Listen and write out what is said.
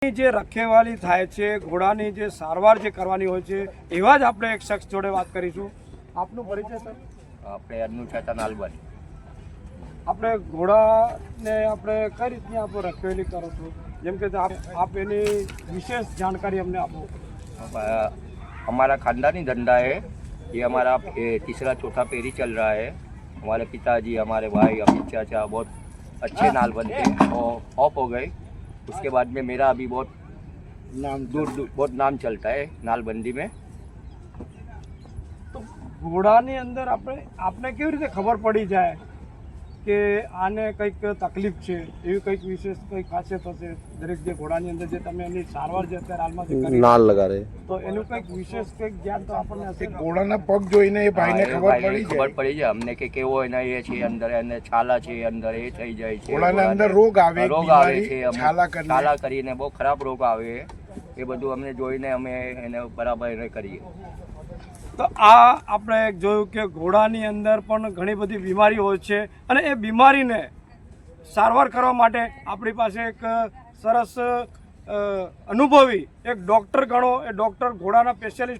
જે રખેવાળી થાય છે, ઘોડાની જે સારવાર જે કરવાની હોય છે, એવા જ આપણે એક શખ્સ જોડે વાત કરીશું. આપનું પરિચય સર? આપણે અનુચેતન આલબન. આપણે ઘોડાને આપણે કઈ રીતની આપણે રખેવાળી કરો છો, જેમ કે આપ એની વિશેષ जानकारी અમને આપો. हमारा खानदानी धंधा है ये, हमारा तीसरा चौथा पेरी चल रहा है. हमारे पिताजी, हमारे भाई, अमित चाचा बहुत अच्छे नाल बनते हैं और ऑफ हो गए. उसके बाद में मेरा अभी बहुत बहुत नाम चलता है नालबंदी में. તો ઘોડાની અંદર આપણે કેવી રીતે ખબર પડી જાય કે આને કંઈક તકલીફ છે, એવી કંઈક વિશેષ કંઈક ખાસિયત હશે? દરેક જે ઘોડાની અંદર જે તમે એની સારવાર જે અત્યારે હાલમાં જે કરી નાલ લગાડે તો એનું કંઈક વિશેષ કંઈક જ્ઞાન તો આપણને હશે ને? ઘોડાના પગ જોઈને એ ભાઈને ખબર પડી ખબર જાય. પડી જાય અમને કે કેવો એના એ છે અંદર, એને છાલા છે અંદર, એ થઈ જાય છે. ઘોડાના અંદર રોગ આવે, રોગ આવે છે, છાલા કરીને બહુ ખરાબ રોગ આવે. એ બધું અમને જોઈને અમે એને બરાબર એને કરીએ. તો આ આપણે જોયું કે ઘોડાની અંદર પણ ઘણી બધી બીમારી હોય છે અને એ બીમારીને સારવાર કરવા માટે આપણી પાસે એક સરસ અનુભવી એક ડૉક્ટર ગણો, એ ડૉક્ટર ઘોડાના સ્પેશિયાલિસ્ટ